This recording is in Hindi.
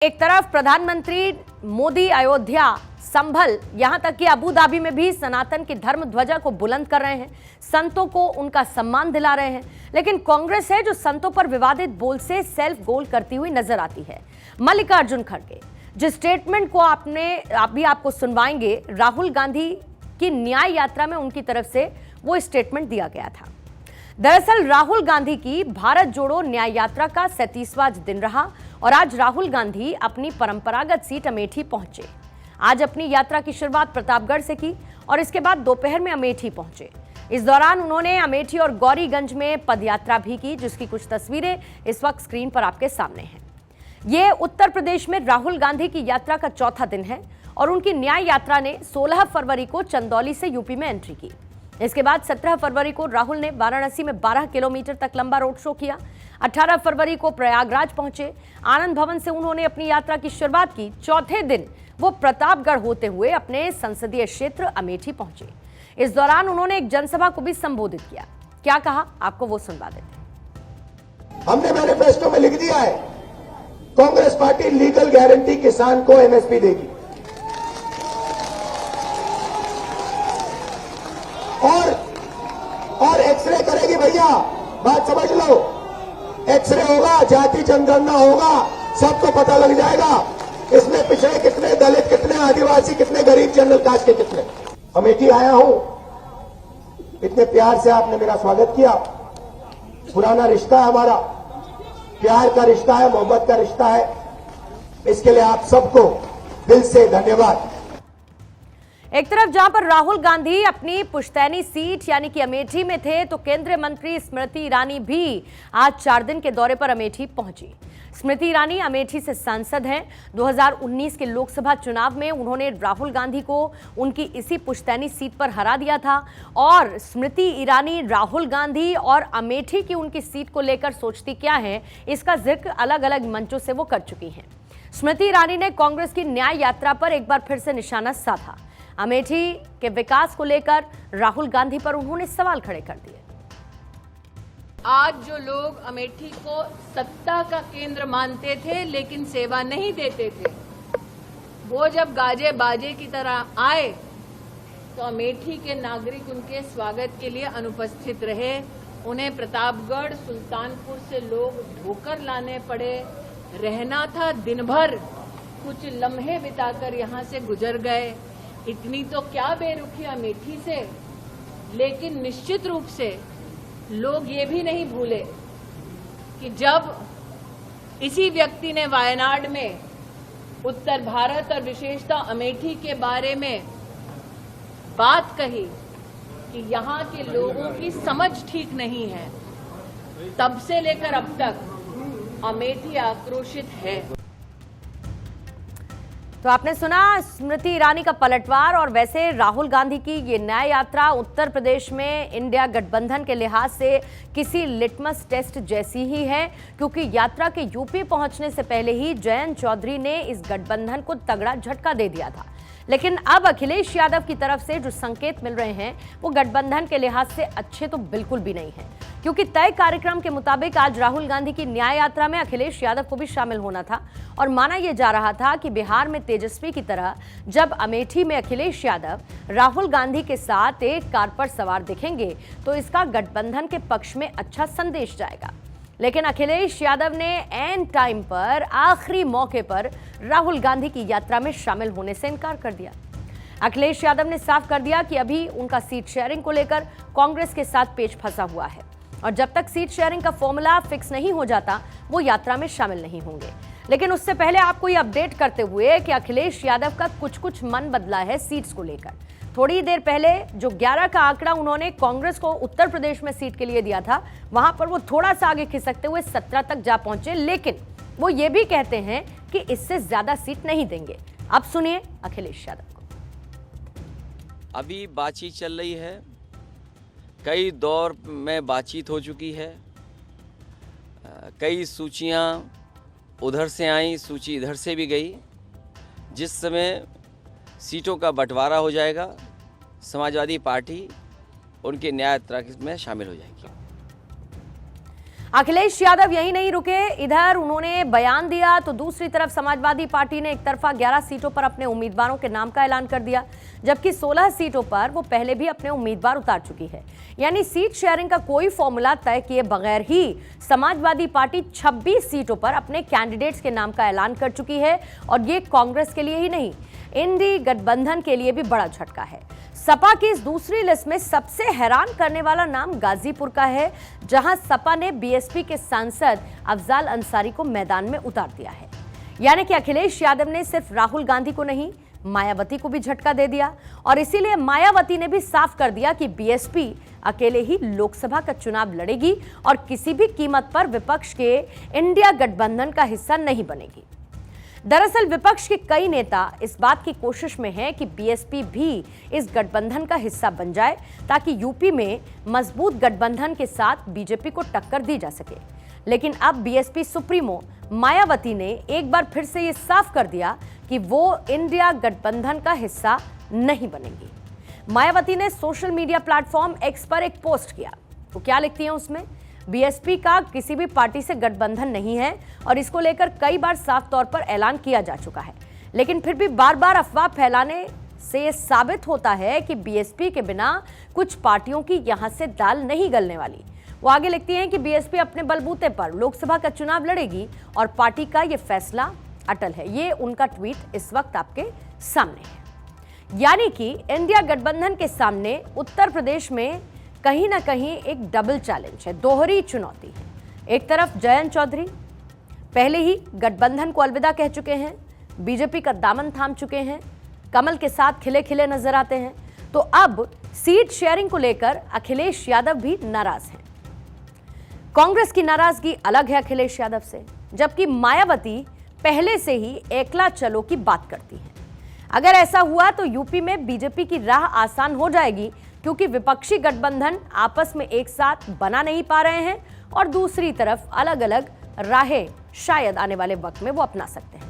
एक तरफ प्रधानमंत्री मोदी अयोध्या, संभल, यहां तक कि अबू धाबी में भी सनातन की धर्म ध्वजा को बुलंद कर रहे हैं, संतों को उनका सम्मान दिला रहे हैं। लेकिन कांग्रेस है जो संतों पर विवादित बोल से सेल्फ गोल करती हुई नजर आती है। मल्लिकार्जुन खड़गे जिस स्टेटमेंट को आपको सुनवाएंगे, राहुल गांधी की न्याय यात्रा में उनकी तरफ से वो स्टेटमेंट दिया गया था। दरअसल राहुल गांधी की भारत जोड़ो न्याय यात्रा का 37वां दिन रहा और आज राहुल गांधी अपनी परंपरागत सीट अमेठी पहुंचे। आज अपनी यात्रा की शुरुआत प्रतापगढ़ से की और इसके बाद दोपहर में अमेठी पहुंचे। इस दौरान उन्होंने अमेठी और गौरीगंज में पदयात्रा भी की, जिसकी कुछ तस्वीरें इस वक्त स्क्रीन पर आपके सामने हैं। ये उत्तर प्रदेश में राहुल गांधी की यात्रा का चौथा दिन है और उनकी न्याय यात्रा ने 16 फरवरी को चंदौली से यूपी में एंट्री की। इसके बाद 17 फरवरी को राहुल ने वाराणसी में 12 किलोमीटर तक लंबा रोड शो किया। 18 फरवरी को प्रयागराज पहुंचे। आनंद भवन से उन्होंने अपनी यात्रा की शुरुआत की। चौथे दिन वो प्रतापगढ़ होते हुए अपने संसदीय क्षेत्र अमेठी पहुंचे। इस दौरान उन्होंने एक जनसभा को भी संबोधित किया। क्या कहा, आपको वो सुनवा देते हैं। हमने मैनिफेस्टो में लिख दिया है, कांग्रेस पार्टी लीगल गारंटी किसान को एमएसपी देगी और एक्सरे करेगी। भैया बात समझ लो, एक्सरे होगा, जाति जनगणना होगा, सबको पता लग जाएगा इसमें पिछड़े कितने, दलित कितने, आदिवासी कितने, गरीब जनरल कास्ट के कितने। अमेठी आया हूं, इतने प्यार से आपने मेरा स्वागत किया। पुराना रिश्ता है हमारा, प्यार का रिश्ता है, मोहब्बत का रिश्ता है। इसके लिए आप सबको दिल से धन्यवाद। एक तरफ जहां पर राहुल गांधी अपनी पुश्तैनी सीट यानी कि अमेठी में थे, तो केंद्रीय मंत्री स्मृति ईरानी भी आज 4 दिन के दौरे पर अमेठी पहुंची। स्मृति ईरानी अमेठी से सांसद हैं। 2019 के लोकसभा चुनाव में उन्होंने राहुल गांधी को उनकी इसी पुश्तैनी सीट पर हरा दिया था और स्मृति ईरानी राहुल गांधी और अमेठी की उनकी सीट को लेकर सोचती क्या है, इसका जिक्र अलग अलग मंचों से वो कर चुकी हैं। स्मृति ईरानी ने कांग्रेस की न्याय यात्रा पर एक बार फिर से निशाना साधा। अमेठी के विकास को लेकर राहुल गांधी पर उन्होंने सवाल खड़े कर दिए। आज जो लोग अमेठी को सत्ता का केंद्र मानते थे लेकिन सेवा नहीं देते थे, वो जब गाजे बाजे की तरह आए तो अमेठी के नागरिक उनके स्वागत के लिए अनुपस्थित रहे। उन्हें प्रतापगढ़, सुल्तानपुर से लोग ढोकर लाने पड़े। रहना था दिन भर, कुछ लम्हे बिताकर यहाँ से गुजर गए। इतनी तो क्या बेरुखी अमेठी से, लेकिन निश्चित रूप से लोग ये भी नहीं भूले कि जब इसी व्यक्ति ने वायनाड में उत्तर भारत और विशेषतः अमेठी के बारे में बात कही कि यहाँ के लोगों की समझ ठीक नहीं है, तब से लेकर अब तक अमेठी आक्रोशित है। तो आपने सुना स्मृति ईरानी का पलटवार। और वैसे राहुल गांधी की ये न्याय यात्रा उत्तर प्रदेश में इंडिया गठबंधन के लिहाज से किसी लिटमस टेस्ट जैसी ही है, क्योंकि यात्रा के यूपी पहुंचने से पहले ही जयंत चौधरी ने इस गठबंधन को तगड़ा झटका दे दिया था। लेकिन अब अखिलेश यादव की तरफ से जो संकेत मिल रहे हैं वो गठबंधन के लिहाज से अच्छे तो बिल्कुल भी नहीं है, क्योंकि तय कार्यक्रम के मुताबिक आज राहुल गांधी की न्याय यात्रा में अखिलेश यादव को भी शामिल होना था और माना यह जा रहा था कि बिहार में तेजस्वी की तरह जब अमेठी में अखिलेश यादव राहुल गांधी के साथ एक कार पर सवार दिखेंगे तो इसका गठबंधन के पक्ष में अच्छा संदेश जाएगा। लेकिन अखिलेश यादव ने एंड टाइम पर, आखिरी मौके पर राहुल गांधी की यात्रा में शामिल होने से इनकार कर दिया। अखिलेश यादव ने साफ कर दिया कि अभी उनका सीट शेयरिंग को लेकर कांग्रेस के साथ पेच फंसा हुआ है और जब तक सीट शेयरिंग का फॉर्मूला फिक्स नहीं हो जाता वो यात्रा में शामिल नहीं होंगे। लेकिन उससे पहले आपको ये अपडेट करते हुए कि अखिलेश यादव का कुछ मन बदला है सीट्स को लेकर। थोड़ी देर पहले जो 11 का आंकड़ा उन्होंने कांग्रेस को उत्तर प्रदेश में सीट के लिए दिया था, वहां पर वो थोड़ा सा आगे खिसकते हुए 17 तक जा पहुंचे। लेकिन वो ये भी कहते हैं कि इससे ज्यादा सीट नहीं देंगे। अब सुनिए अखिलेश यादव को। अभी बातचीत चल रही है, कई दौर में बातचीत हो चुकी है, कई सूचियां उधर से आई, सूची इधर से भी गई। जिस समय सीटों का बंटवारा हो जाएगा, समाजवादी पार्टी उनके न्याय यात्रा में शामिल हो जाएगी। अखिलेश यादव यही नहीं रुके, इधर उन्होंने बयान दिया तो दूसरी तरफ समाजवादी पार्टी ने एक तरफा 11 सीटों पर अपने उम्मीदवारों के नाम का ऐलान कर दिया, जबकि 16 सीटों पर वो पहले भी अपने उम्मीदवार उतार चुकी है। यानी सीट शेयरिंग का कोई फॉर्मूला तय किए बगैर ही समाजवादी पार्टी 26 सीटों पर अपने कैंडिडेट्स के नाम का ऐलान कर चुकी है। और ये कांग्रेस के लिए ही नहीं, इंडी गठबंधन के लिए भी बड़ा झटका है। सपा की इस दूसरी लिस्ट में सबसे हैरान करने वाला नाम गाजीपुर का है, जहां सपा ने बीएसपी के सांसद अफजाल अंसारी को मैदान में उतार दिया है। यानी कि अखिलेश यादव ने सिर्फ राहुल गांधी को नहीं, मायावती को भी झटका दे दिया। और इसीलिए मायावती ने भी साफ कर दिया कि बीएसपी अकेले ही लोकसभा का चुनाव लड़ेगी और किसी भी कीमत पर विपक्ष के इंडिया गठबंधन का हिस्सा नहीं बनेगी। दरअसल विपक्ष के कई नेता इस बात की कोशिश में हैं कि बीएसपी भी इस गठबंधन का हिस्सा बन जाए, ताकि यूपी में मजबूत गठबंधन के साथ बीजेपी को टक्कर दी जा सके। लेकिन अब बीएसपी सुप्रीमो मायावती ने एक बार फिर से ये साफ कर दिया कि वो इंडिया गठबंधन का हिस्सा नहीं बनेंगी। मायावती ने सोशल मीडिया प्लेटफॉर्म एक्स पर एक पोस्ट किया। तो क्या लिखती हैं उसमें? बीएसपी का किसी भी पार्टी से गठबंधन नहीं है और इसको लेकर कई बार साफ तौर पर ऐलान किया जा चुका है, लेकिन फिर भी बार बार अफवाह फैलाने से ये साबित होता है कि बीएसपी के बिना कुछ पार्टियों की यहां से दाल नहीं गलने वाली। वो आगे लिखती हैं कि बीएसपी अपने बलबूते पर लोकसभा का चुनाव लड़ेगी और पार्टी का ये फैसला अटल है। ये उनका ट्वीट इस वक्त आपके सामने है। यानी कि इंडिया गठबंधन के सामने उत्तर प्रदेश में कहीं ना कहीं एक डबल चैलेंज है, दोहरी चुनौती है। एक तरफ जयंत चौधरी पहले ही गठबंधन को अलविदा कह चुके हैं, बीजेपी का दामन थाम चुके हैं, कमल के साथ खिले खिले नजर आते हैं। तो अब सीट शेयरिंग को लेकर अखिलेश यादव भी नाराज हैं। कांग्रेस की नाराजगी अलग है अखिलेश यादव से, जबकि मायावती पहले से ही एकला चलो की बात करती है। अगर ऐसा हुआ तो यूपी में बीजेपी की राह आसान हो जाएगी, क्योंकि विपक्षी गठबंधन आपस में एक साथ बना नहीं पा रहे हैं और दूसरी तरफ अलग अलग राहें शायद आने वाले वक्त में वो अपना सकते हैं।